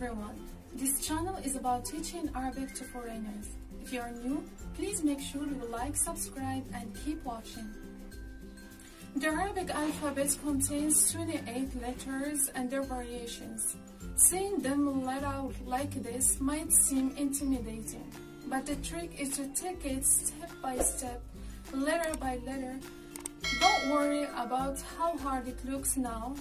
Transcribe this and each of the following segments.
everyone. This channel is about teaching Arabic to foreigners. If you are new, please make sure you like, subscribe, and keep watching. The Arabic alphabet contains 28 letters and their variations. Saying them let out like this might seem intimidating, but the trick is to take it step by step, letter by letter. Don't worry about how hard it looks now.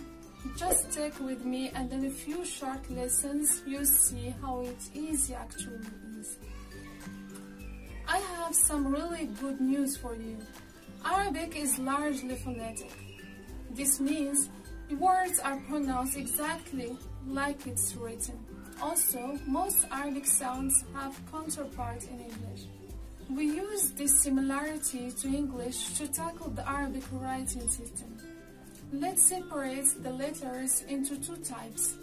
Just stick with me, and in a few short lessons you'll see how easy actually is. I have some really good news for you. Arabic is largely phonetic. This means words are pronounced exactly like it's written. Also, most Arabic sounds have counterparts in English. We use this similarity to English to tackle the Arabic writing system. Let's separate the letters into two types.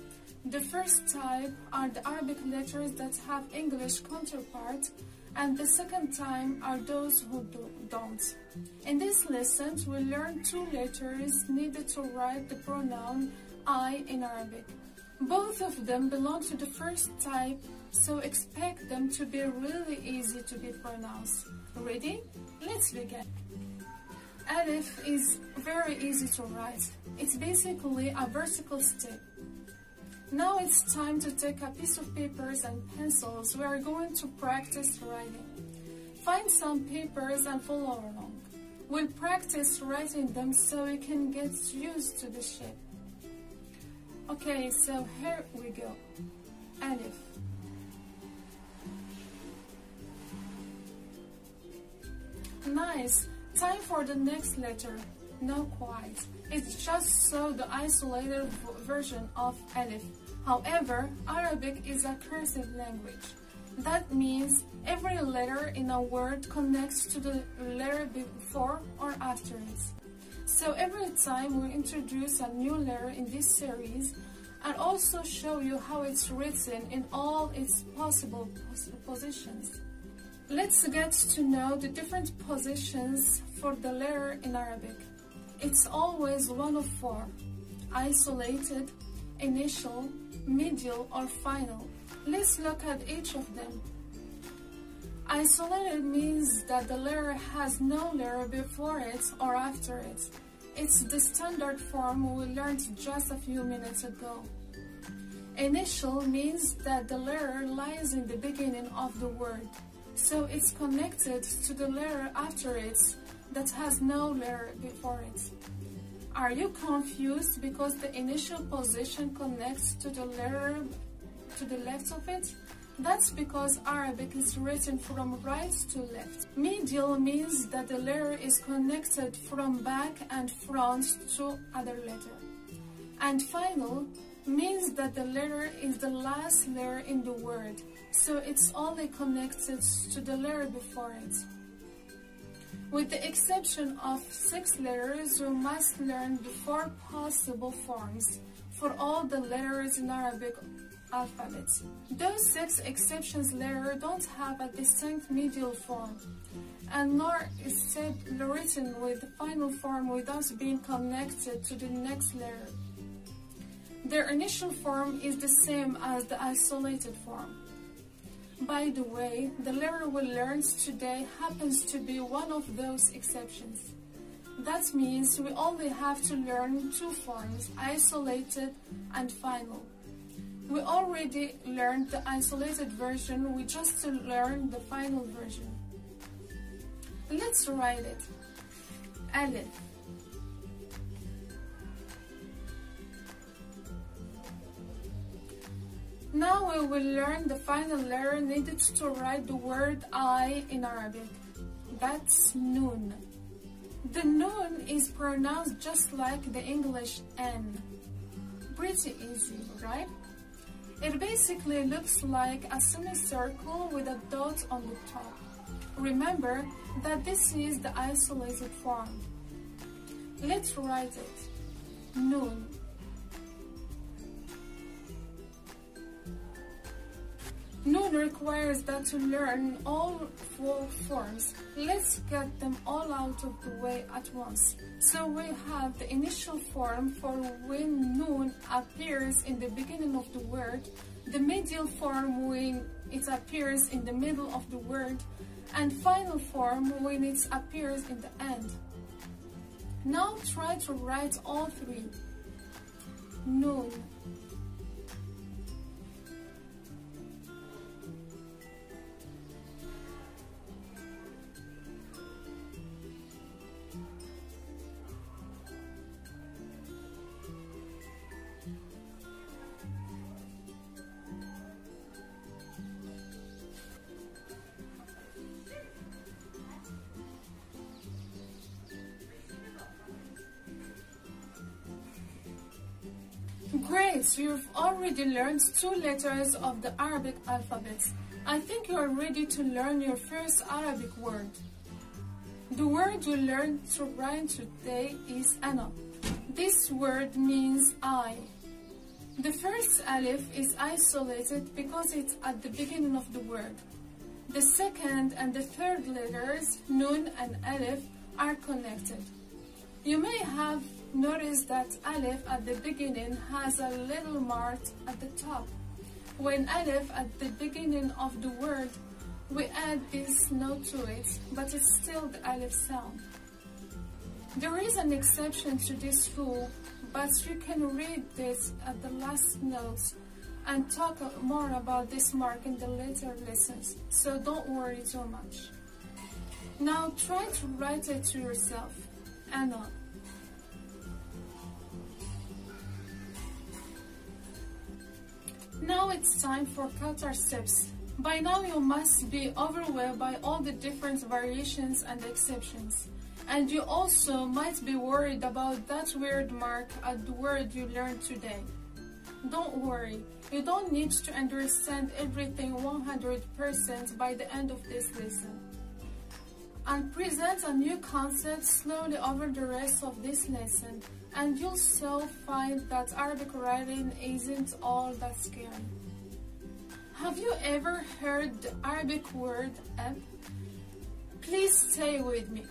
The first type are the Arabic letters that have English counterparts, and the second type are those who don't. In this lesson, we'll learn two letters needed to write the pronoun I in Arabic. Both of them belong to the first type, so expect them to be really easy to be pronounced. Ready? Let's begin. Alif is very easy to write. It's basically a vertical stick. Now it's time to take a piece of papers and pencils. We are going to practice writing. Find some papers and follow along. We'll practice writing them so we can get used to the shape. Okay, so here we go. Alif. Nice. Time for the next letter. Not quite. It's just the isolated version of Alif. However, Arabic is a cursive language. That means every letter in a word connects to the letter before or after it. So every time we introduce a new letter in this series, and also show you how it's written in all its possible positions. Let's get to know the different positions for the letter in Arabic. It's always one of four: isolated, initial, medial, or final. Let's look at each of them. Isolated means that the letter has no letter before it or after it. It's the standard form we learned just a few minutes ago. Initial means that the letter lies in the beginning of the word, so it's connected to the letter after it that has no letter before it. Are you confused because the initial position connects to the letter to the left of it? That's because Arabic is written from right to left. Medial means that the letter is connected from back and front to other letter. And final means that the letter is the last letter in the word, so it's only connected to the letter before it. With the exception of 6 letters, you must learn the 4 possible forms for all the letters in Arabic alphabet. Those 6 exceptions letters don't have a distinct medial form, and nor is it written with the final form without being connected to the next letter. Their initial form is the same as the isolated form. By the way, the letter we learned today happens to be one of those exceptions. That means we only have to learn 2 forms, isolated and final. We already learned the isolated version, we just learned the final version. Let's write it. Alif. Now we will learn the final letter needed to write the word I in Arabic. That's Noon. The Noon is pronounced just like the English N. Pretty easy, right? It basically looks like a semicircle with a dot on the top. Remember that this is the isolated form. Let's write it. Noon. Noon requires that to learn all 4 forms. Let's get them all out of the way at once. So we have the initial form for when Noon appears in the beginning of the word. the medial form when it appears in the middle of the word, and final form when it appears in the end. Now try to write all three. Noon, Great, you've already learned 2 letters of the Arabic alphabet. I think you are ready to learn your first Arabic word. The word you learned to write today is ana. This word means I. The first alif is isolated because it's at the beginning of the word. The second and the third letters, nun and alif, are connected. You may have noticed that alif at the beginning has a little mark at the top. When alif at the beginning of the word, we add this note to it, but it's still the alif sound. There is an exception to this rule, but you can read this at the last notes and talk more about this mark in the later lessons, so don't worry too much. Now try to write it to yourself. Ana. Now it's time for countersteps. By now you must be overwhelmed by all the different variations and exceptions. And you also might be worried about that weird mark at the word you learned today. Don't worry, you don't need to understand everything 100% by the end of this lesson. I'll present a new concept slowly over the rest of this lesson, and you'll soon find that Arabic writing isn't all that scary. Have you ever heard the Arabic word ab? Please stay with me.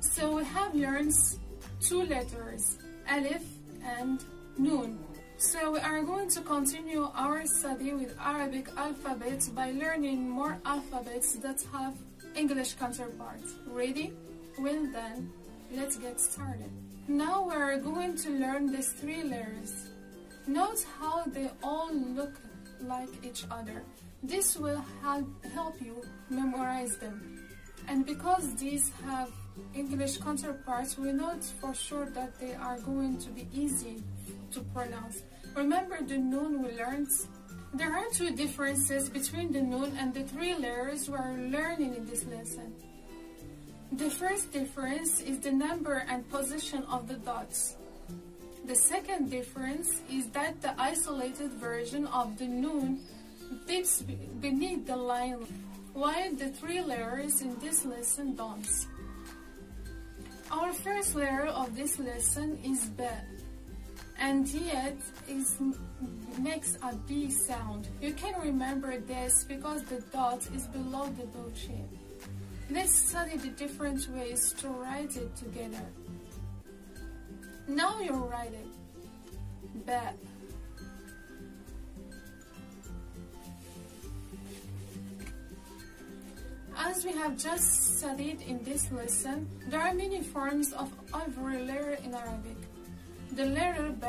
So we have learned 2 letters, alif and nun. So we are going to continue our study with Arabic alphabets by learning more alphabets that have English counterparts. Ready? Well then, let's get started. Now we are going to learn these 3 letters. Note how they all look like each other. This will help you memorize them. And because these have English counterparts, we know for sure that they are going to be easy to pronounce. Remember the nun we learned? There are 2 differences between the nun and the 3 letters we are learning in this lesson. The first difference is the number and position of the dots. The second difference is that the isolated version of the nun dips beneath the line, while the 3 letters in this lesson don't. Our first letter of this lesson is B, and yet it makes a B sound. You can remember this because the dot is below the bow shape. Let's study the different ways to write it together. Now you write it. B. As we have just studied in this lesson, there are many forms of every letter in Arabic. The letter B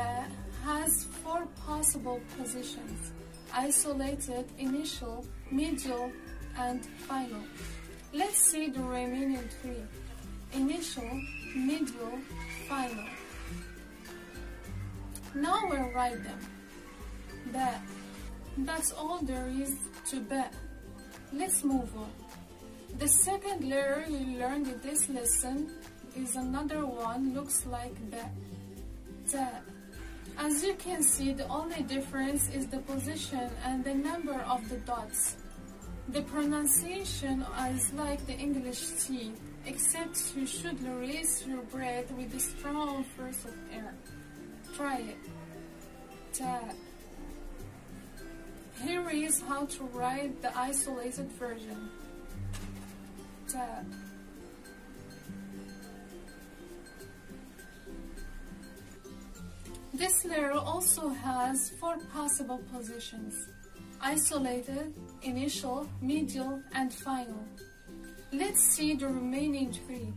has 4 possible positions: isolated, initial, medial, and final. Let's see the remaining 3. Initial, medial, final. Now we'll write them. B. That's all there is to B. Let's move on. The second letter you learned in this lesson is another one, looks like B. T. As you can see, the only difference is the position and the number of the dots. The pronunciation is like the English T, except you should release your breath with a strong force of air. Try it. T. Here is how to write the isolated version. T. This letter also has 4 possible positions: isolated, initial, medial, and final. Let's see the remaining three.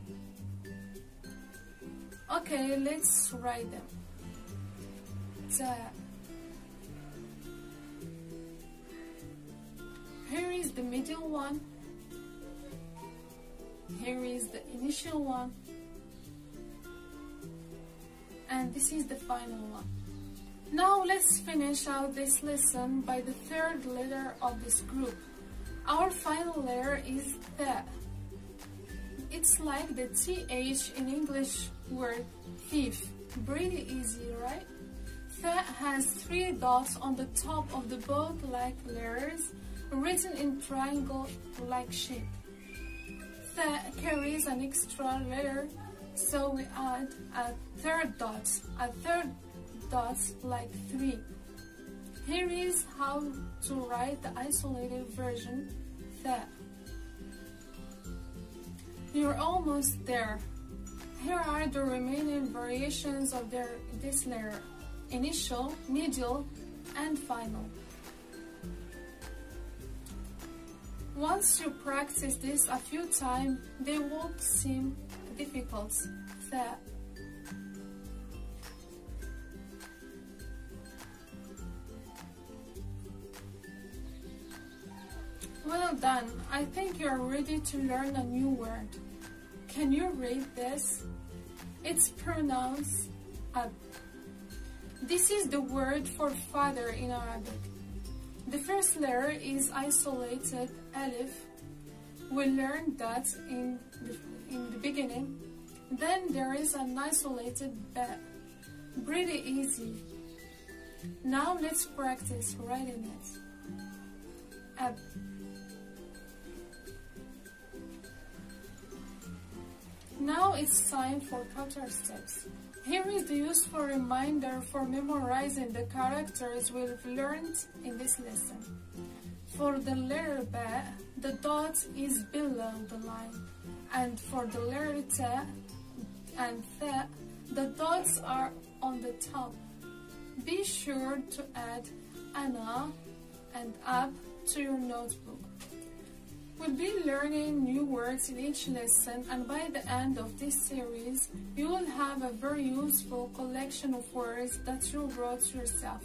Okay, let's write them. Ta. Here is the middle one. Here is the initial one. And this is the final one. Now let's finish out this lesson by the third letter of this group. Our final letter is the. It's like the TH in English word thief. Pretty easy, right? The has 3 dots on the top of the both-like letters written in triangle-like shape. The carries an extra letter, so we add a third dot like 3. Here is how to write the isolated version, the. You're almost there. Here are the remaining variations of this letter: initial, medial, and final. Once you practice this a few times, they won't seem difficult. The. Well done. I think you are ready to learn a new word. Can you read this? It's pronounced ab. This is the word for father in Arabic. The first letter is isolated alif. We learned that in the beginning. Then there is an isolated ba. Pretty easy. Now let's practice writing it. Ab. Now it's time for proper steps. Here is the useful reminder for memorizing the characters we've learned in this lesson. For the letter ba, the dot is below the line, and for the letter ta and tha, the dots are on the top. Be sure to add ana and ab to your notebook. We'll be learning new words in each lesson, and by the end of this series, you will have a very useful collection of words that you wrote yourself.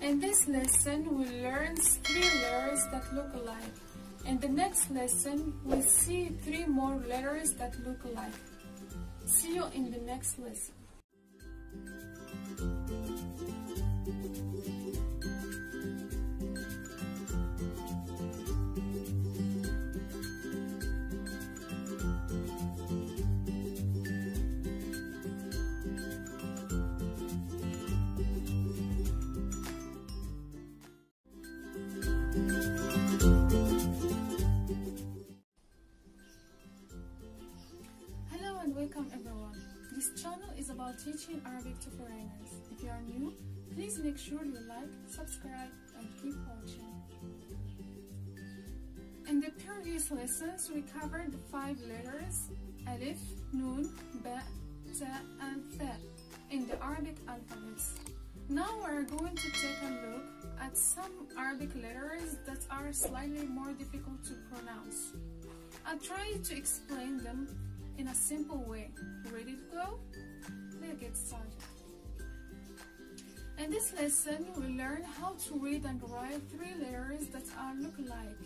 In this lesson, we'll learn 3 letters that look alike. In the next lesson, we'll see 3 more letters that look alike. See you in the next lesson. Welcome everyone. This channel is about teaching Arabic to foreigners. If you are new, please make sure you like, subscribe, and keep watching. In the previous lessons, we covered the 5 letters alif, nun, ba, ta, and tha in the Arabic alphabet. Now we are going to take a look at some Arabic letters that are slightly more difficult to pronounce. I'll try to explain them in a simple way. Ready to go? Let's get started. In this lesson, we learn how to read and write 3 letters that are look alike.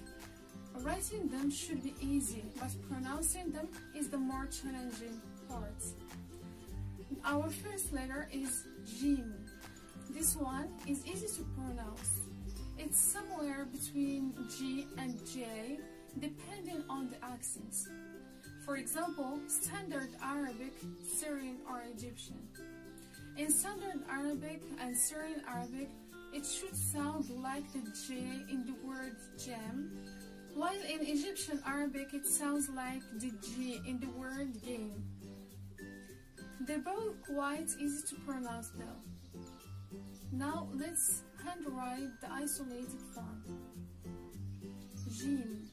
Writing them should be easy, but pronouncing them is the more challenging part. Our first letter is Jim. This one is easy to pronounce. It's somewhere between G and J, depending on the accents. For example, Standard Arabic, Syrian or Egyptian. In Standard Arabic and Syrian Arabic, it should sound like the J in the word jam, while in Egyptian Arabic it sounds like the G in the word game. They're both quite easy to pronounce though. Now let's handwrite the isolated form. Jim.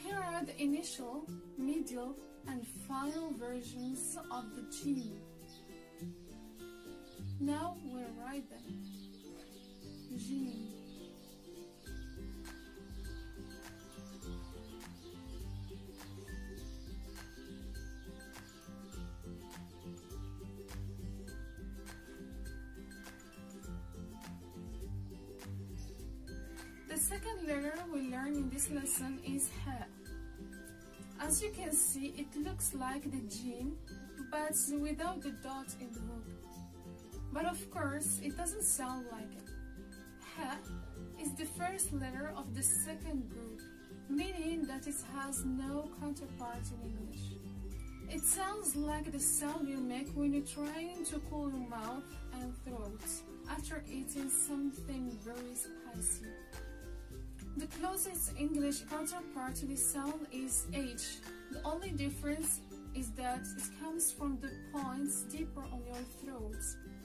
Here are the initial, middle, and final versions of the gene. Now we'll write them. Gene. The second letter we learn in this lesson is Ha. As you can see, it looks like the gene, but without the dot in the hook. But of course, it doesn't sound like it. Ha is the first letter of the second group, meaning that it has no counterpart in English. It sounds like the sound you make when you're trying to cool your mouth and throat after eating something very spicy. The closest English counterpart to this sound is H. The only difference is that it comes from the points deeper on your throat,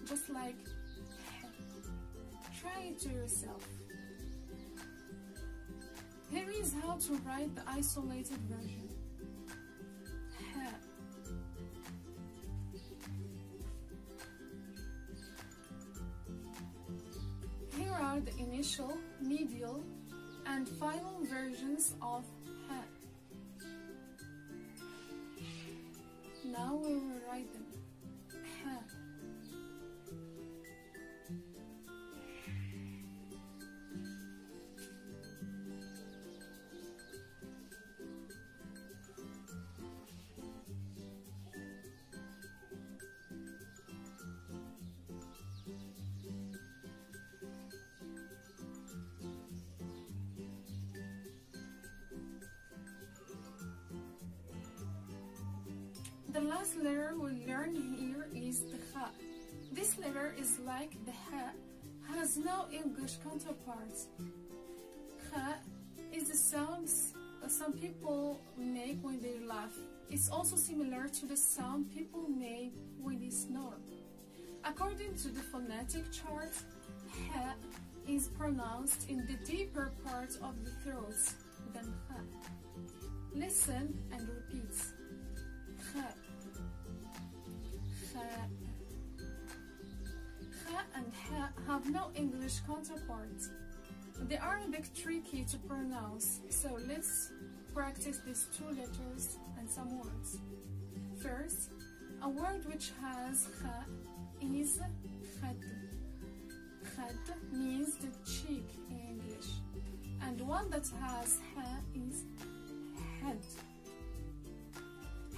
just like H. Try it to yourself. Here is how to write the isolated version. H. Here are the initial, medial, and final versions of Ha. Now we will write them. Ha. The last letter we learn here is the Ha. This letter is like the Ha, has no English counterpart. Ha is the sounds some people make when they laugh. It's also similar to the sound people make when they snore. According to the phonetic chart, Ha is pronounced in the deeper part of the throat than Ha. Listen and repeat. Ha. Ha. Ha and Ha have no English counterpart. They are a bit tricky to pronounce, so let's practice these two letters and some words. First, a word which has Ha is Khad. Khad means the cheek in English, and one that has Ha is Head.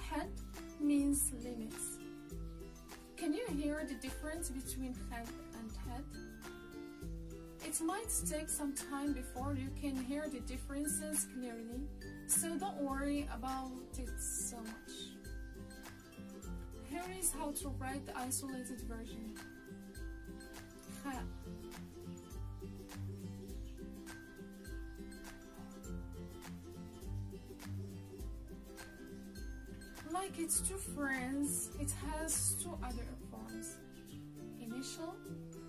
Head means limits. Can you hear the difference between head and head? It might take some time before you can hear the differences clearly, so don't worry about it so much. Here is how to write the isolated version. Ha. Like its two friends, it has two other forms: initial,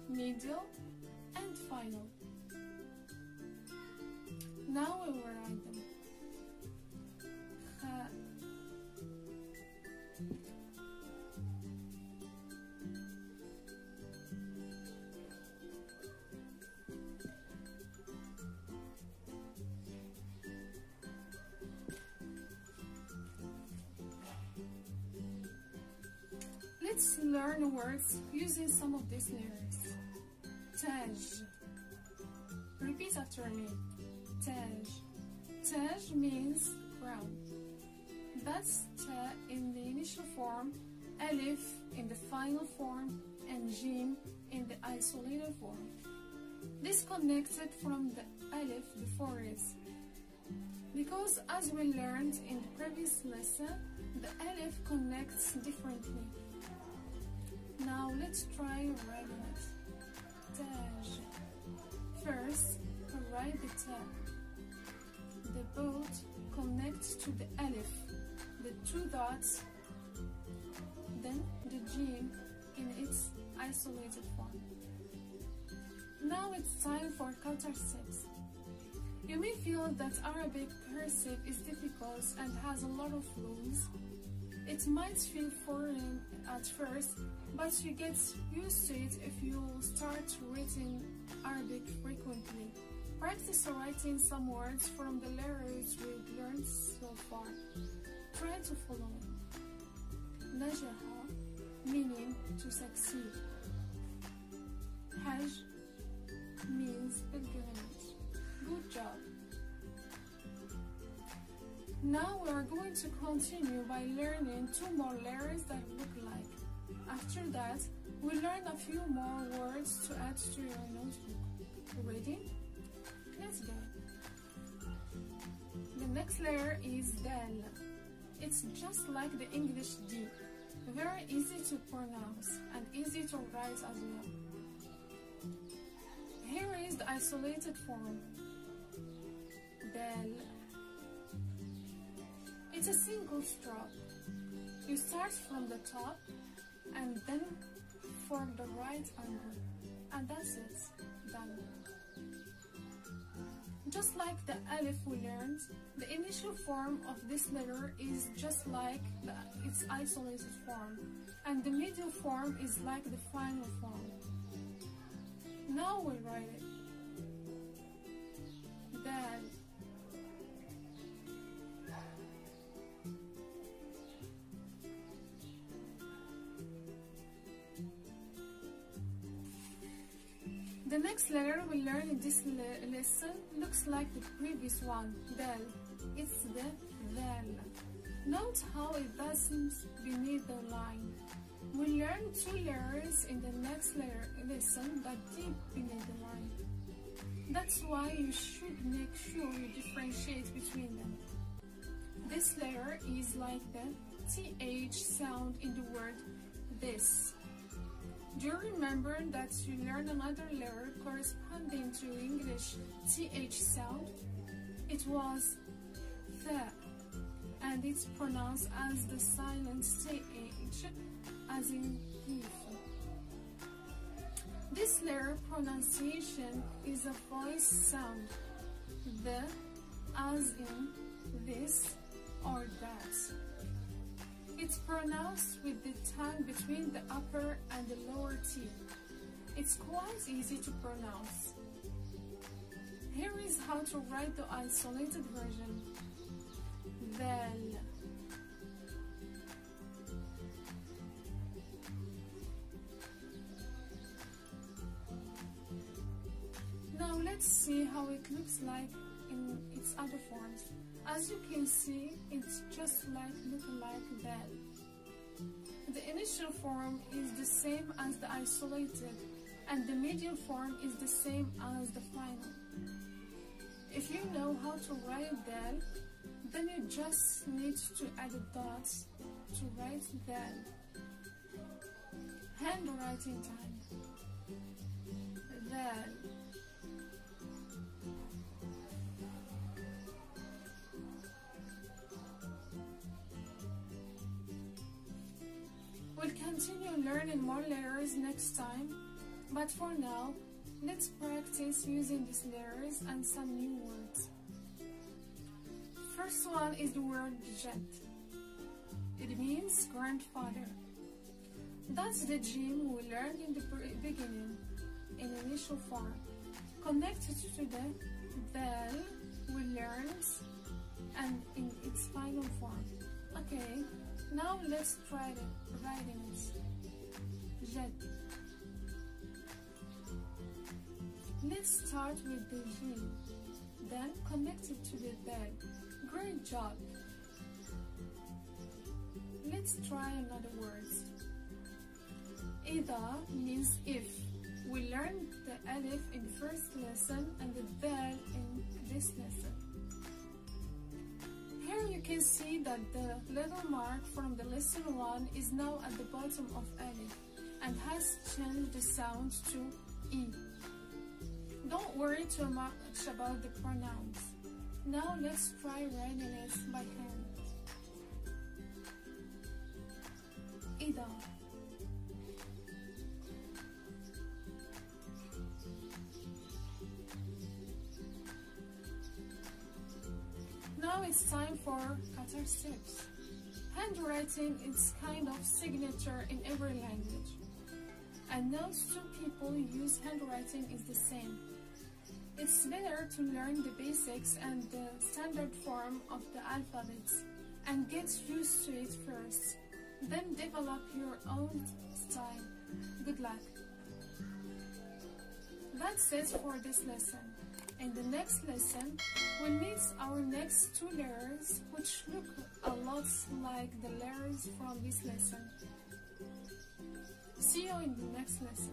middle, and final. Now we will write them. Ha. Let's learn words using some of these letters. Taj. Repeat after me. Taj. Taj means crown. That's Ta in the initial form, Alif in the final form, and Jim in the isolated form. Disconnected from the Alif before it. Because as we learned in the previous lesson, the Alif connects differently. Now let's try writing it. Taj. First, write the Ta. The boat connects to the Alif, the two dots, then the Jim in its isolated form. Now it's time for counter steps. You may feel that Arabic cursive is difficult and has a lot of rules. It might feel foreign at first, but you get used to it if you start reading Arabic frequently. Practice writing some words from the letters we've learned so far. Try to follow. Najaha, meaning to succeed. Hajj means pilgrimage. Good job. Now we are going to continue by learning 2 more letters that look alike. After that, we'll learn a few more words to add to your notebook. Ready? Let's go. The next letter is Dal. It's just like the English D. Very easy to pronounce and easy to write as well. Here is the isolated form. Dal. It's a single stroke. You start from the top and then form the right angle, and that's it, done. Just like the alif we learned, the initial form of this letter is just like its isolated form, and the middle form is like the final form. Now we'll write it. Dal. The next letter we learn in this lesson looks like the previous one, Dal. It's the Dal. Note how it doesn't beneath the line. We learn 2 letters in the next lesson that dip beneath the line. That's why you should make sure you differentiate between them. This letter is like the TH sound in the word this. Do you remember that you learned another letter corresponding to English TH sound? It was the, and it's pronounced as the silent TH, as in thief. This letter pronunciation is a voice sound, the, as in this or that. It's pronounced with the tongue between the upper and the lower teeth. It's quite easy to pronounce. Here is how to write the isolated version. Vel. Now let's see how it looks like in its other forms. As you can see, it's just looking like Dal. The initial form is the same as the isolated, and the middle form is the same as the final. If you know how to write Dal, then you just need to add a dot to write Dal. Handwriting time. Dal. We'll continue learning more letters next time, but for now, let's practice using these letters and some new words. First one is the word Jad. It means grandfather. That's the gene we learned in the beginning, in initial form. Connected to the Dal we learned and in its final form. Okay. Now let's try writing it. Jad. Let's start with the Jim, then connect it to the Dal. Great job. Let's try another word. Ida means if. We learned the alif in the first lesson and the Dal in this lesson. Here you can see that the letter mark from the lesson 1 is now at the bottom of alif and has changed the sound to E. Don't worry too much about the pronouns. Now let's try writing it by hand. Ida. it's time for Qatar steps. Handwriting is kind of signature in every language. And now two people use handwriting is the same. It's better to learn the basics and the standard form of the alphabets and get used to it first. Then develop your own style. Good luck. That's it for this lesson. In the next lesson, we'll meet our next two letters which look a lot like the letters from this lesson. See you in the next lesson.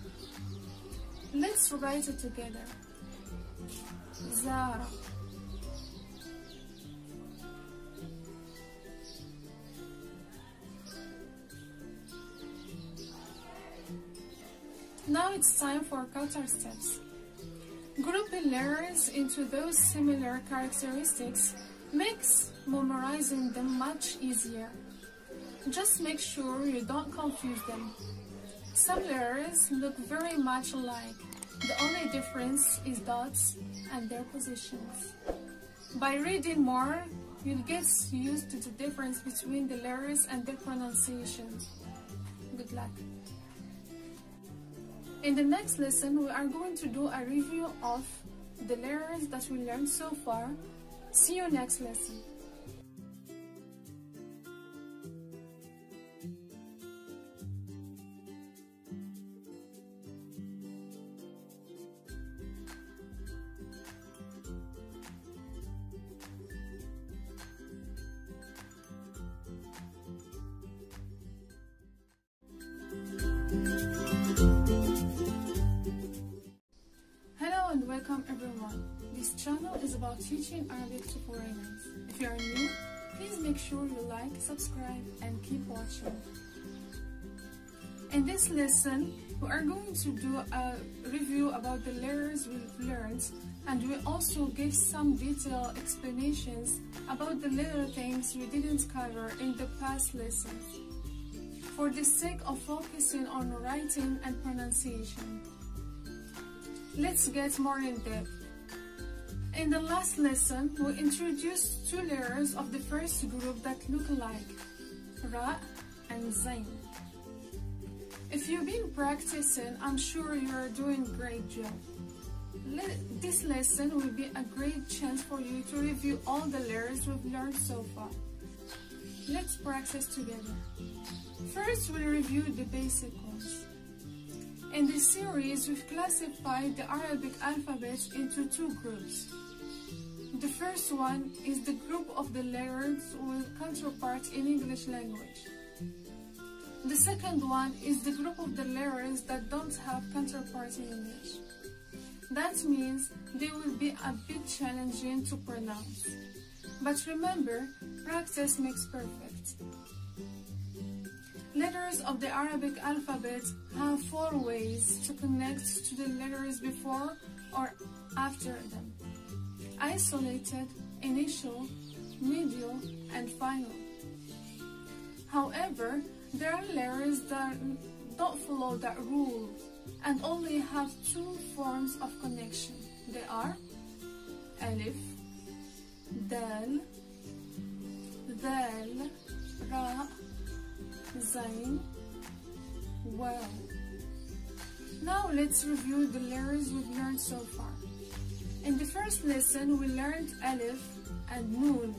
Let's write it together. Zara. Now it's time for counter steps. Grouping letters into those similar characteristics makes memorizing them much easier. Just make sure you don't confuse them. Some letters look very much alike. The only difference is dots and their positions. By reading more, you'll get used to the difference between the letters and their pronunciation. Good luck. In the next lesson, we are going to do a review of the letters that we learned so far. See you next lesson. And welcome everyone. This channel is about teaching Arabic to foreigners. If you are new, please make sure you like, subscribe, and keep watching. In this lesson, we are going to do a review about the letters we've learned, and we also give some detailed explanations about the little things we didn't cover in the past lessons, for the sake of focusing on writing and pronunciation. Let's get more in depth. In the last lesson, we introduced two letters of the first group that look alike, Ra and Zain. If you've been practicing, I'm sure you are doing a great job. This lesson will be a great chance for you to review all the letters we've learned so far. Let's practice together. First, we'll review the basic ones. In this series, we've classified the Arabic alphabet into two groups. The first one is the group of the letters with counterparts in English language. The second one is the group of the letters that don't have counterparts in English. That means they will be a bit challenging to pronounce. But remember, practice makes perfect. Letters of the Arabic alphabet have 4 ways to connect to the letters before or after them: isolated, initial, medial, and final. However, there are letters that don't follow that rule and only have 2 forms of connection. They are Alif, Dal, Dal, Ra, Zain, Waw. Now let's review the letters we've learned so far. In the first lesson, we learned Alif and Noon.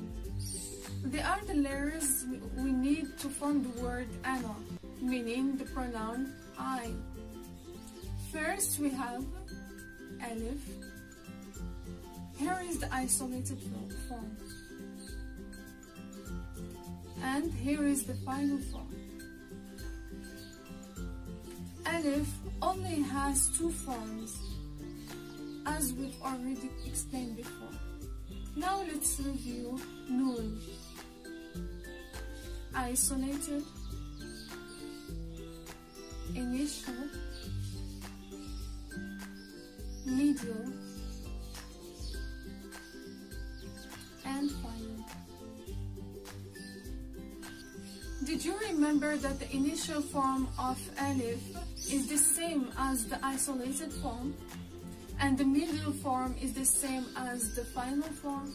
They are the letters we need to form the word ana, meaning the pronoun I. First, we have Alif. Here is the isolated form. And here is the final form. Alif only has 2 forms, as we've already explained before. Now let's review Noon. Isolated, initial, medial, and final. Did you remember that the initial form of Alif is the same as the isolated form, and the middle form is the same as the final form?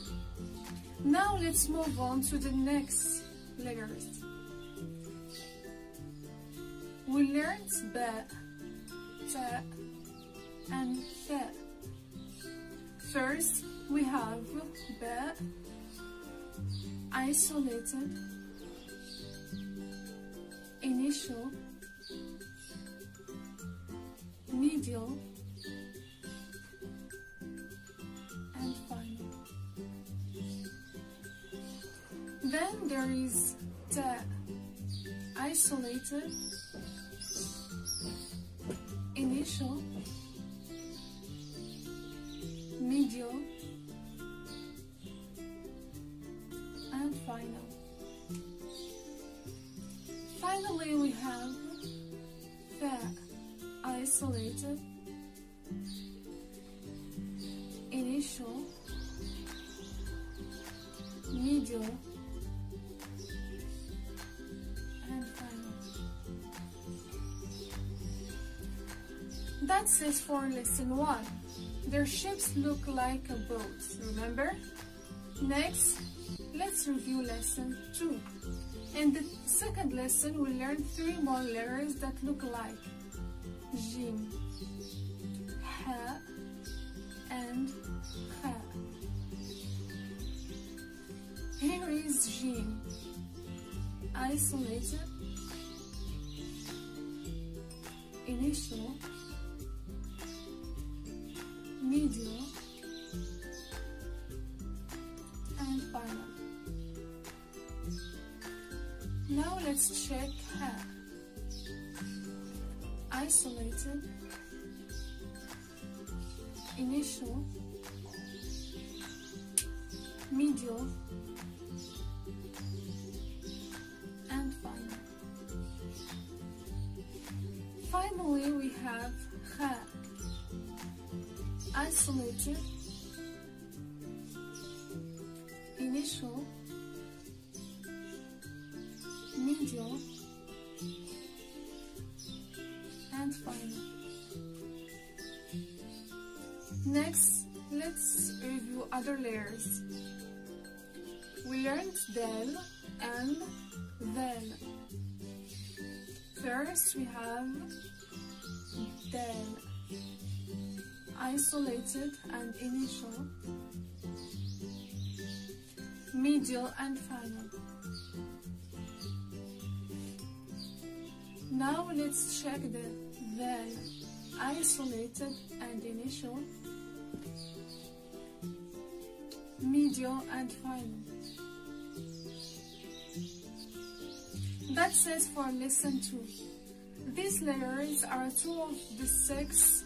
Now let's move on to the next letters. We learned Ba, Ta, and Tha. First, we have Ba, isolated, initial, medial, and final. Then there is Ta, isolated, initial, medial, and final. Finally, we have fa, isolated, initial, medial, and final. That's it for lesson 1. Their shapes look like a boat, remember? Next, let's review lesson 2. In the second lesson, we learned 3 more letters that look like jim, ha, and kha. Here is jim, isolated, initial, medial, and final. Now let's check ha. Isolated, initial, medial, and final. Finally, we have kha. Isolated, initial, medial, and final. Next, let's review other layers. We learned del and vel. First, we have del, isolated and initial, medial, and final. Now let's check the vel, isolated and initial, medial, and final. That's it for lesson 2. These letters are 2 of the 6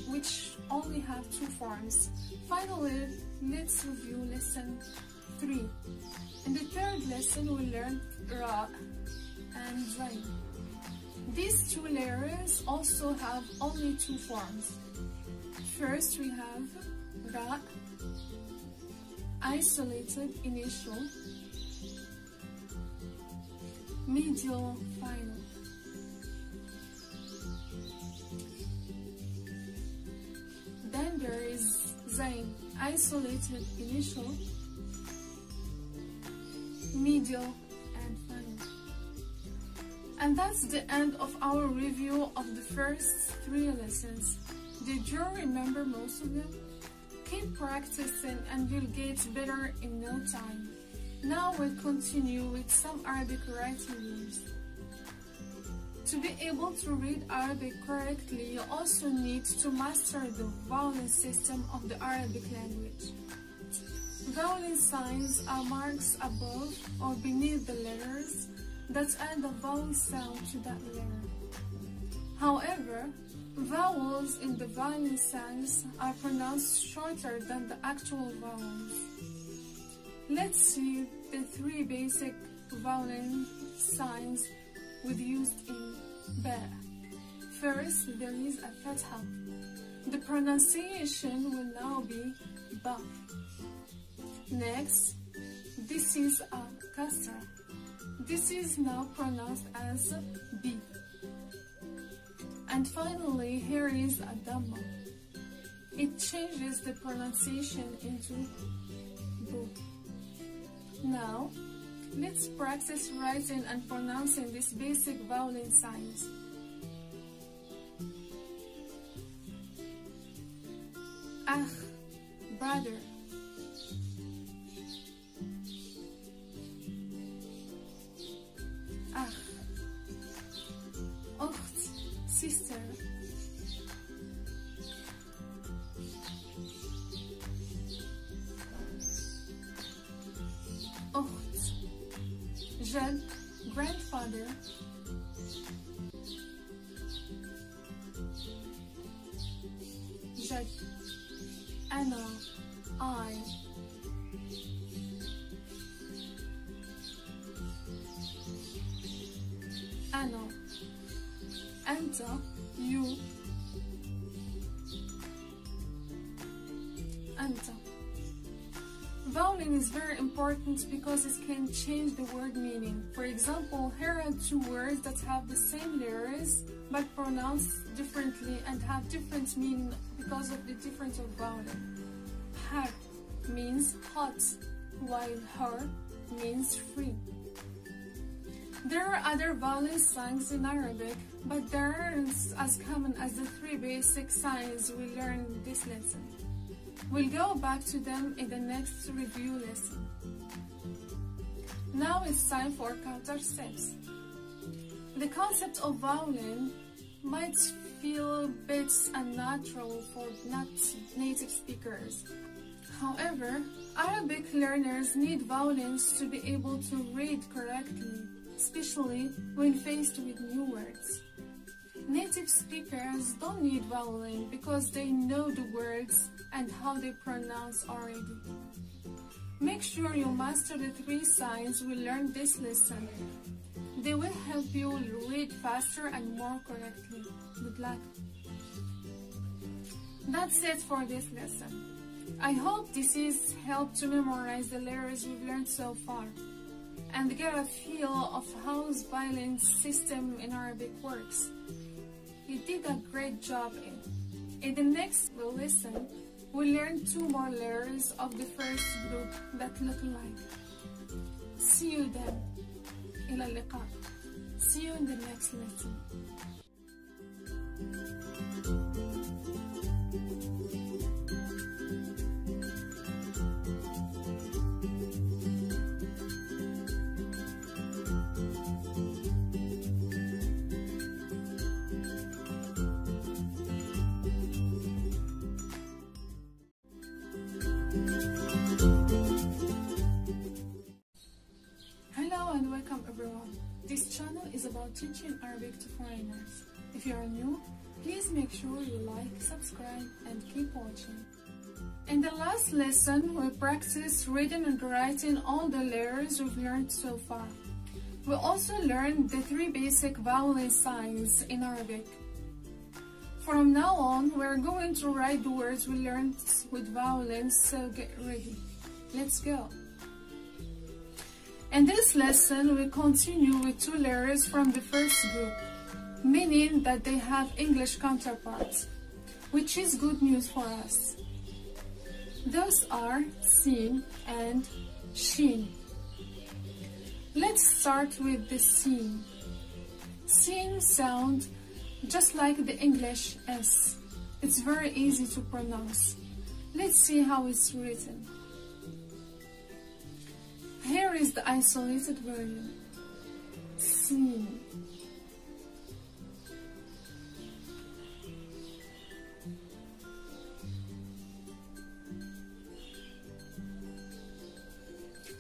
which only have 2 forms. Finally, let's review lesson 3. In the third lesson, we learned ra and zain. These 2 letters also have only 2 forms. First, we have ra, isolated, initial, medial, final. Then there is zain, isolated, initial, medial, and final. And that's the end of our review of the first 3 lessons. Did you remember most of them? Keep practicing and you'll get better in no time. Now we'll continue with some Arabic writing rules. To be able to read Arabic correctly, you also need to master the vowel system of the Arabic language. Vowel signs are marks above or beneath the letters that add a vowel sound to that letter. However, vowels in the vowel signs are pronounced shorter than the actual vowels. Let's see the 3 basic vowel signs we used in ba. First, there is a fatha. The pronunciation will now be ba. Next, this is a kasra. This is now pronounced as b. And finally, here is a dhamma. It changes the pronunciation into bu. Now, let's practice writing and pronouncing these basic vowel signs. Akh, brother. Akh. Ukht, sister. Ukht. Jad, grandfather. Jad. أنا I أنا أنت you أنت. Vowel is very important because it can change the word meaning. For example, here are two words that have the same letters but pronounced differently and have different meaning because of the difference of vowel. Har means hot, while her means free. There are other vowel signs in Arabic, but they aren't as common as the three basic signs we learned in this lesson. We'll go back to them in the next review lesson. Now it's time for counter steps. The concept of vowel might feel a bit unnatural for not native speakers. However, Arabic learners need vowels to be able to read correctly, especially when faced with new words. Native speakers don't need vowel because they know the words and how they pronounce already. Make sure you master the three signs we learned this lesson. They will help you read faster and more correctly. Good luck! That's it for this lesson. I hope this has helped to memorize the letters we've learned so far and get a feel of how the vowel system in Arabic works. You did a great job in the next lesson, we'll learn two more letters of the first group that look alike. See you then. إلى اللقاء. See you in the next lesson. And welcome everyone. This channel is about teaching Arabic to foreigners. If you are new, please make sure you like, subscribe, and keep watching. In the last lesson, we practiced reading and writing all the letters we've learned so far. We also learned the three basic vowel signs in Arabic. From now on, we're going to write the words we learned with vowels, so get ready. Let's go. In this lesson, we continue with two letters from the first group, meaning that they have English counterparts, which is good news for us. Those are Sin and Shin. Let's start with the Sin. Sin sounds just like the English S. It's very easy to pronounce. Let's see how it's written. Here is the isolated version. Sin.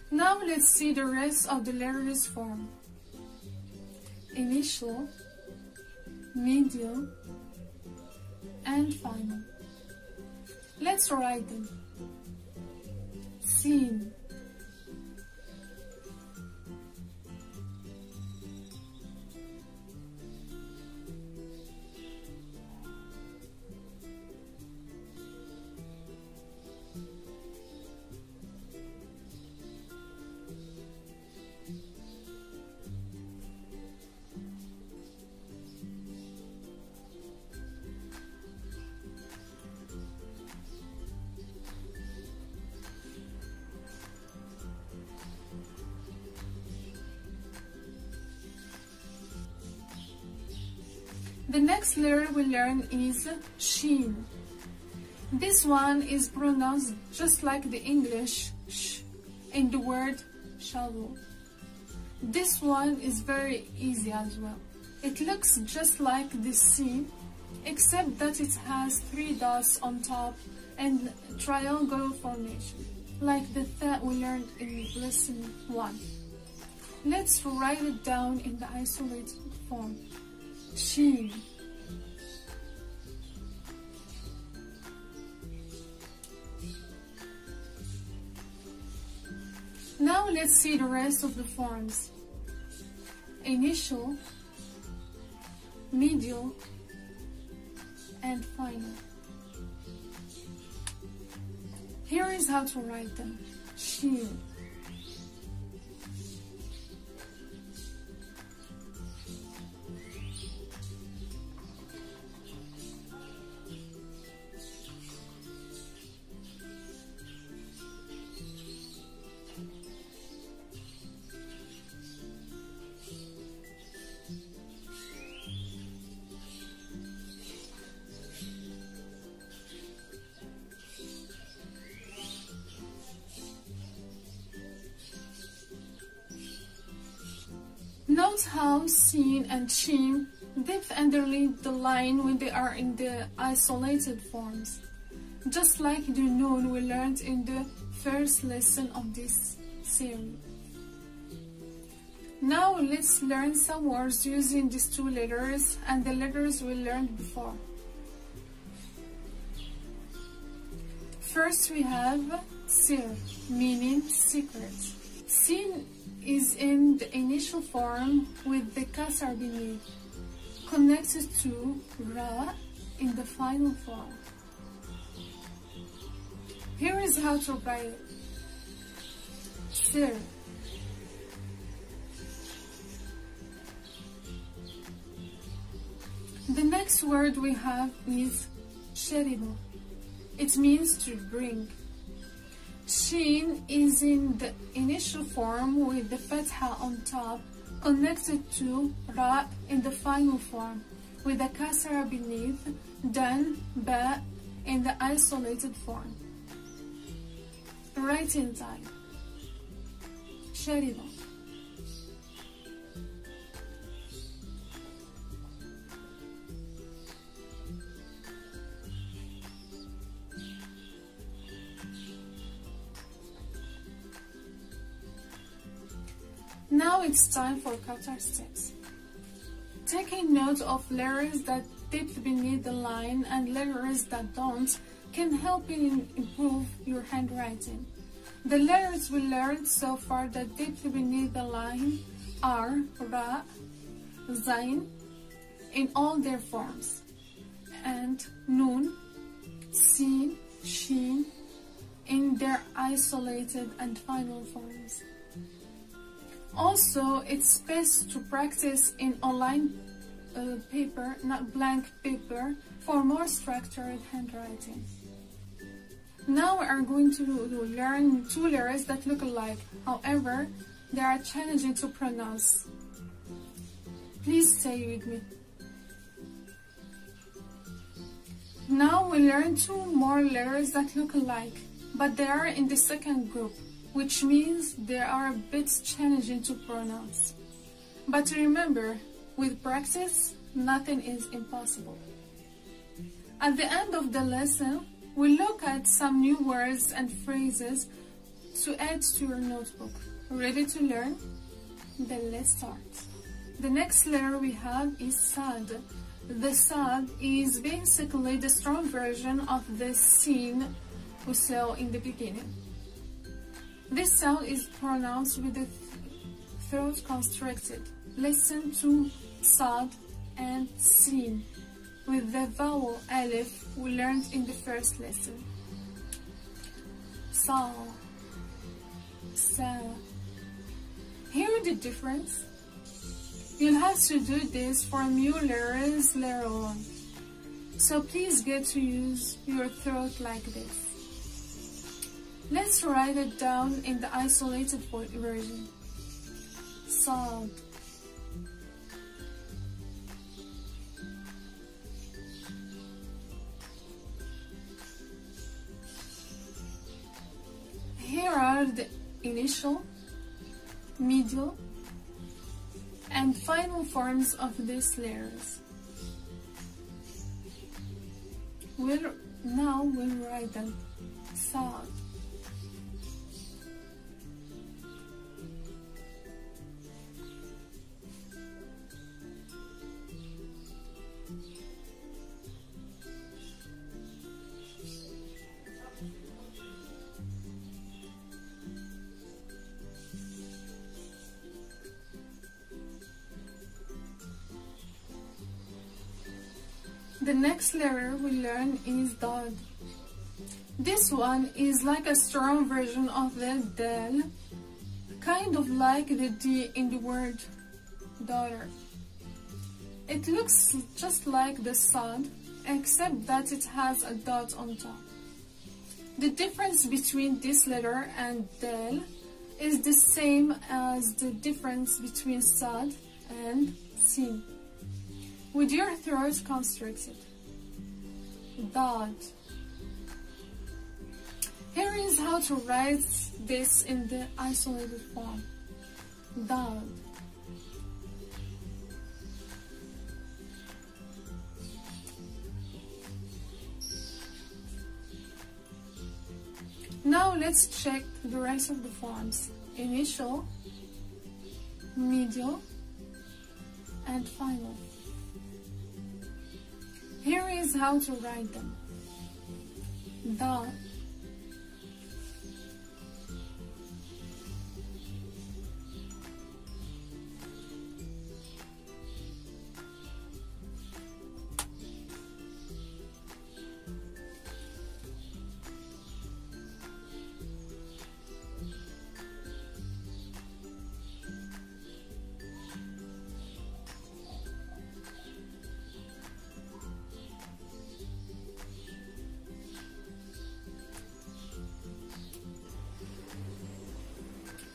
Now let's see the rest of the letters form. Initial, medial, and final. Let's write them. Sin. The next letter we learn is Shin. This one is pronounced just like the English sh in the word shallow. This one is very easy as well. It looks just like the C, except that it has 3 dots on top and triangle formation, like the that we learned in lesson 1. Let's write it down in the isolated form. Shin. Now let's see the rest of the forms. Initial, medial, and final. Here is how to write them. Shin. Note how Sin and Shin dip underneath the line when they are in the isolated forms, just like the Nun we learned in the first lesson of this series. Now let's learn some words using these two letters and the letters we learned before. First we have Sir, meaning secret. Sin is in the initial form with the kasar beneath, connected to Ra in the final form. Here is how to write it. Sir. The next word we have is sheribo. It means to bring. Shin is in the initial form with the fatha on top, connected to Ra in the final form, with the kasra beneath, then Ba in the isolated form. Writing time. Shariba. Now it's time for Qatar steps. Taking note of letters that dip beneath the line and letters that don't can help you improve your handwriting. The letters we learned so far that dip beneath the line are Ra, Zain in all their forms, and Nun, Sin, Shin in their isolated and final forms. Also, it's best to practice in online paper, not blank paper, for more structured handwriting. Now we are going to learn two letters that look alike, however, they are challenging to pronounce. Please stay with me. Now we learn two more letters that look alike, but they are in the second group, which means they are a bit challenging to pronounce. But remember, with practice, nothing is impossible. At the end of the lesson, we look at some new words and phrases to add to your notebook. Ready to learn? Then let's start. The next letter we have is Sad. The Sad is basically the strong version of the Sin we saw in the beginning. This sound is pronounced with the throat constricted. Listen to Sad and Sin with the vowel Alif we learned in the first lesson. Sa, Sa. Hear the difference? You'll have to do this for new letters later on. So please get to use your throat like this. Let's write it down in the isolated version. Sad. Here are the initial, medial, and final forms of these letters. Now we'll write them. Sad. The next letter we learn is Dad. This one is like a strong version of the Dal, kind of like the D in the word daughter. It looks just like the Sad, except that it has a dot on top. The difference between this letter and Dal is the same as the difference between Sad and Sin, with your throat constricted. Dad. Here is how to write this in the isolated form. Dad. Now let's check the rest of the forms: initial, medial, and final. Here is how to write them. Da.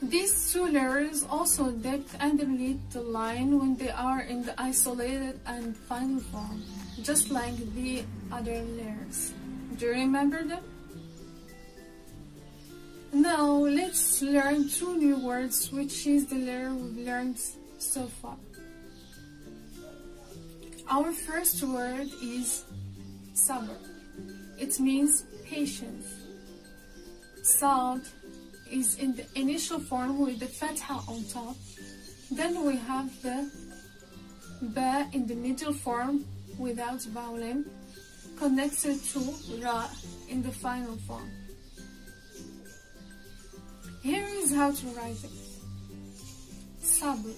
These two layers also depth and delete the line when they are in the isolated and final form, just like the other layers. Do you remember them? Now let's learn two new words, which is the layer we've learned so far. Our first word is sabr. It means patience. Sad is in the initial form with the fatha on top. Then we have the ba in the middle form without vowel connected to ra in the final form. Here is how to write it. Sabr.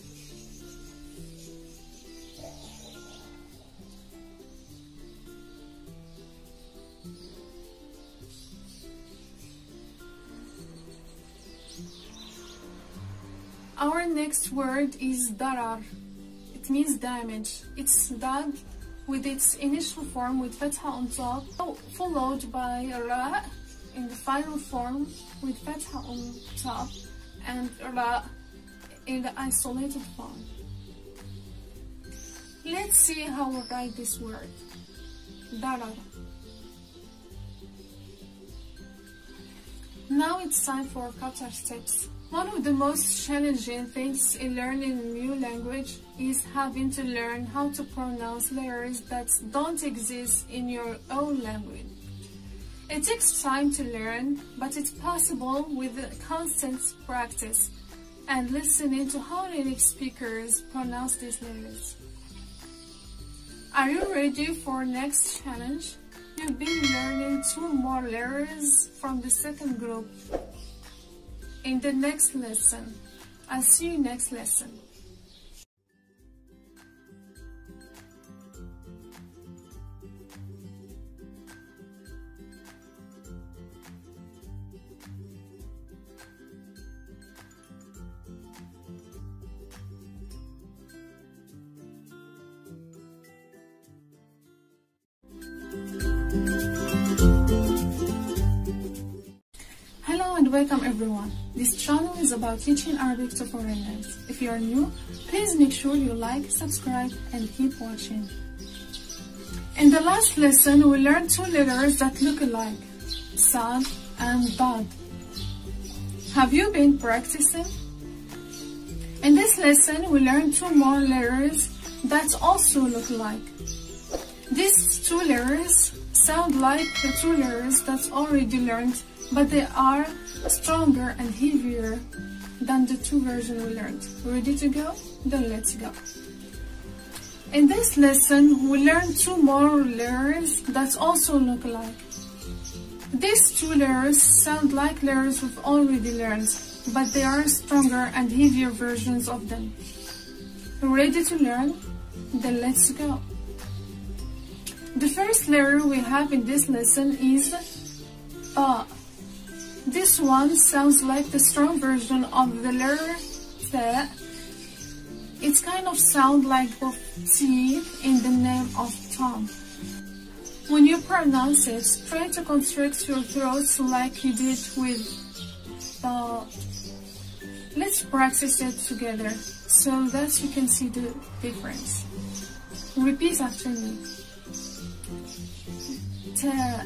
Our next word is darar. It means damage. It's dad with its initial form with fatha on top, followed by ra in the final form with fatha on top and ra in the isolated form. Let's see how we write this word. Darar. Now it's time for culture steps. One of the most challenging things in learning a new language is having to learn how to pronounce letters that don't exist in your own language. It takes time to learn, but it's possible with constant practice and listening to how native speakers pronounce these letters. Are you ready for next challenge? You've been learning 2 more letters from the second group. In the next lesson. I'll see you next lesson. Welcome everyone. This channel is about teaching Arabic to foreigners. If you are new, please make sure you like, subscribe, and keep watching. In the last lesson, we learned 2 letters that look alike, Sad and Dad. Have you been practicing? In this lesson, we learned 2 more letters that also look alike. These 2 letters sound like the 2 letters that's already learned, but they are stronger and heavier than the 2 versions we learned. Ready to go? Then let's go. In this lesson, we learned 2 more letters that also look alike. These 2 letters sound like letters we've already learned, but they are stronger and heavier versions of them. Ready to learn? Then let's go. The first letter we have in this lesson is Ta. This one sounds like the strong version of the letter Ta. It's kind of sound like both T in the name of Tom. When you pronounce it, try to contract your throat like you did with Ta. Let's practice it together so that you can see the difference. Repeat after me. Ta.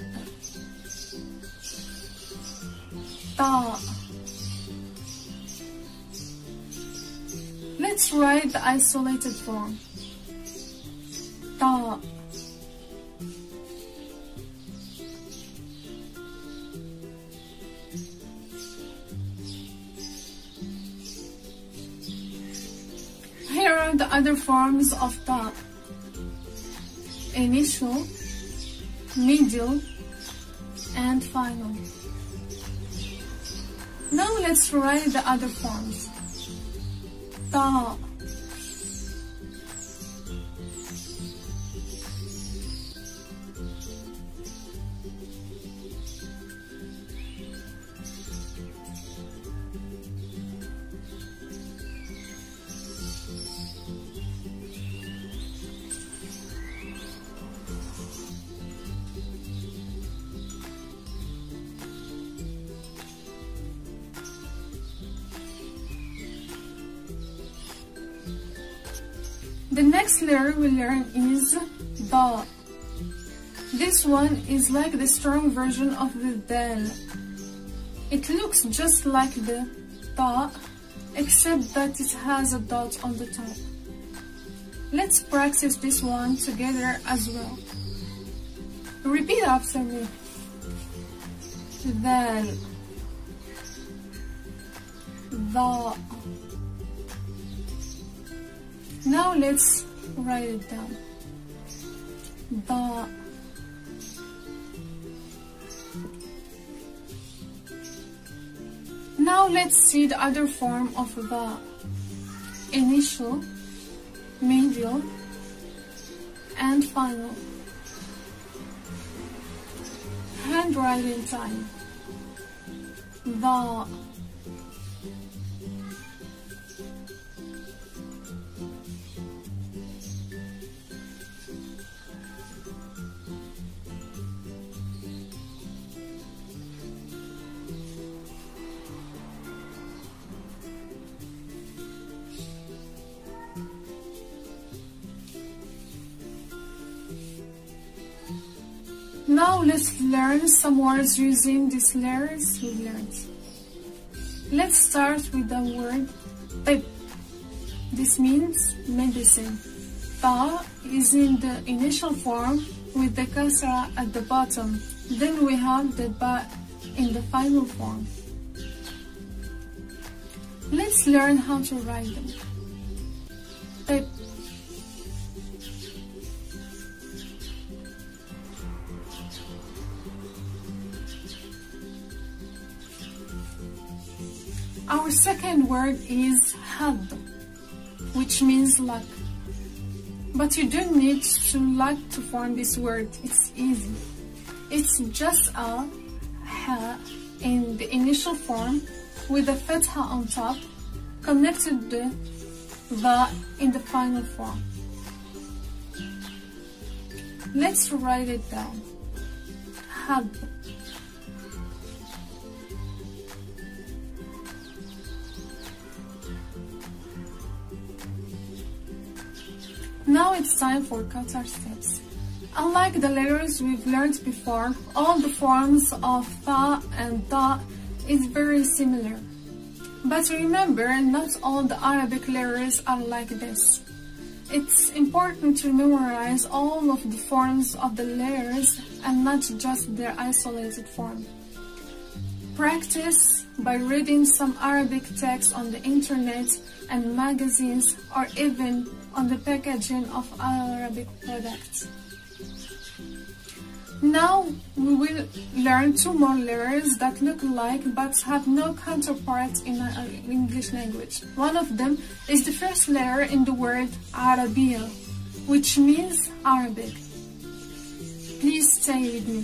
Ta. Let's write the isolated form. Ta. Here are the other forms of Ta. Initial, medial, and final. Now let's write the other forms. Ta. The next letter we learn is Da. This one is like the strong version of the Dal. It looks just like the Ta, except that it has a dot on the top. Let's practice this one together as well. Repeat after me. Dal. Da. Now let's write it down. Da. Now let's see the other form of Da. Initial, medial, and final. Handwriting time. Da. Now let's learn some words using these letters we learned. Let's start with the word Tib. This means medicine. Ta is in the initial form with the kasra at the bottom. Then we have the ba in the final form. Let's learn how to write them. Tib. Our second word is had, which means luck. But you don't need to luck to form this word, it's easy. It's just a ha in the initial form with a fatha on top, connected to the in the final form. Let's write it down. Had. Now it's time for Qatar steps. Unlike the letters we've learned before, all the forms of Ta and Da is very similar. But remember, not all the Arabic letters are like this. It's important to memorize all of the forms of the letters and not just their isolated form. Practice by reading some Arabic text on the internet and magazines, or even on the packaging of Arabic products. Now we will learn two more letters that look alike but have no counterpart in our English language. One of them is the first letter in the word Arabiya, which means Arabic. Please stay with me.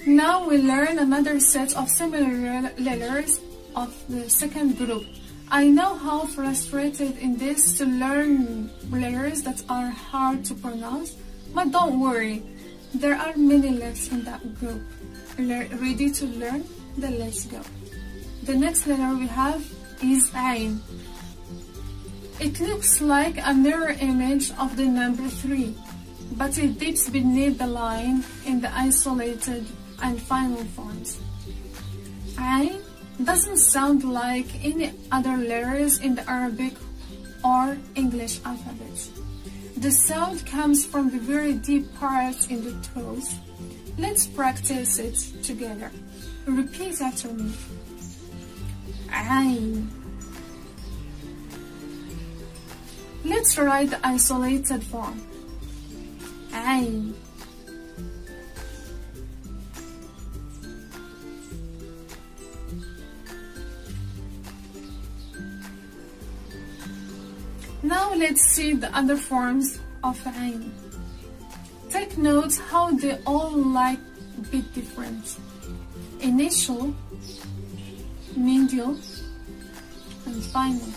Now we learn another set of similar letters of the second group. I know how frustrated it is to learn letters that are hard to pronounce, but don't worry, there are many letters in that group. Ready to learn? Then let's go. The next letter we have is Ain. It looks like a mirror image of the number 3, but it dips beneath the line in the isolated and final forms. Ain doesn't sound like any other letters in the Arabic or English alphabets. The sound comes from the very deep parts in the throat. Let's practice it together. Repeat after me. Ain. Let's write the isolated form. Ain. Now let's see the other forms of Ain. Take note how they all like a bit different. Initial, medial, and final.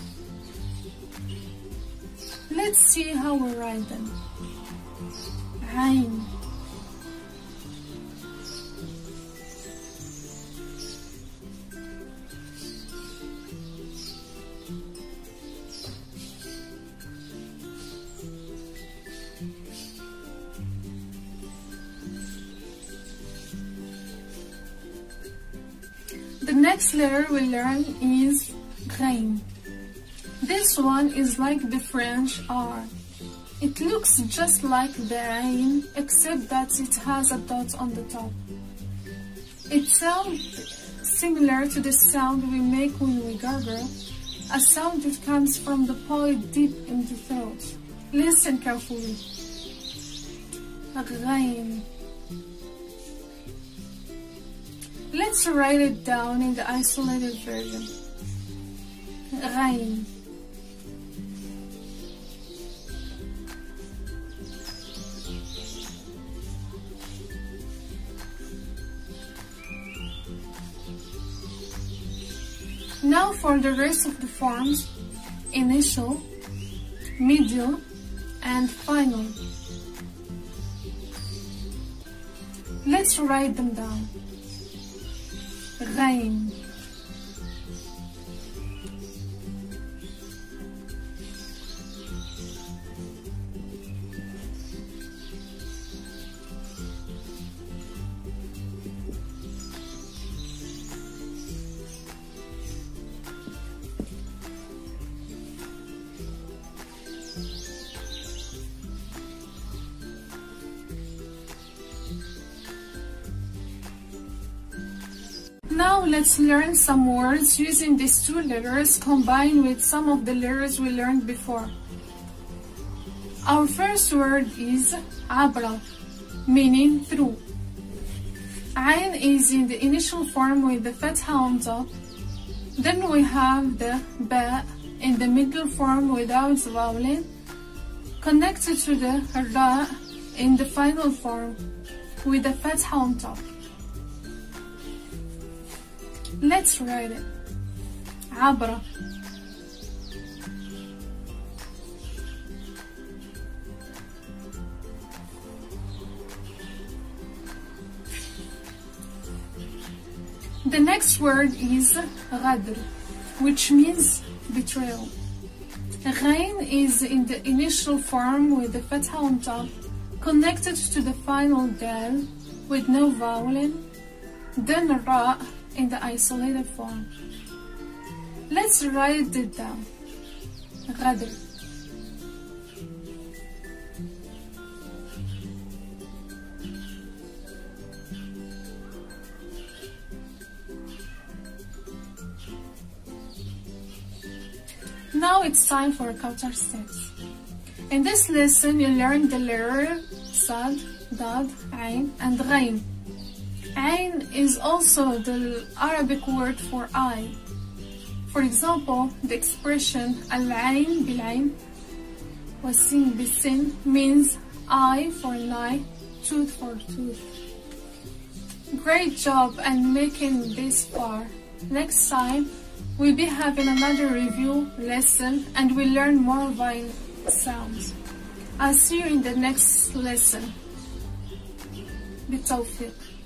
Let's see how we write them. Ain. The next letter we learn is Ghain. This one is like the French R. It looks just like the Ain, except that it has a dot on the top. It sounds similar to the sound we make when we gargle, a sound that comes from the point deep in the throat. Listen carefully. Ghain. Let's write it down in the isolated version. Ghain. Now for the rest of the forms, initial, medial, and final. Let's write them down. Ghain. Now let's learn some words using these two letters combined with some of the letters we learned before. Our first word is Abra, meaning through. Ain is in the initial form with the fatha on top. Then we have the Ba in the middle form without vowel, connected to the Ra in the final form with the fatha on top. Let's write it. Abra. The next word is Ghadr, which means betrayal. Ghain is in the initial form with the fatha on top, connected to the final dal with no vowel, then Ra in the isolated form. Let's write it down. Ghadr. Now it's time for counter steps. In this lesson, you learned the letter Sad, Dad, Ain, and Ghain. Ain is also the Arabic word for eye. For example, the expression Al-Ain bil-Ain was Sin bis-Sin means eye for an eye, tooth for tooth. Great job and making this far. Next time we'll be having another review lesson and we'll learn more vowel sounds. I'll see you in the next lesson. بالتوفيق.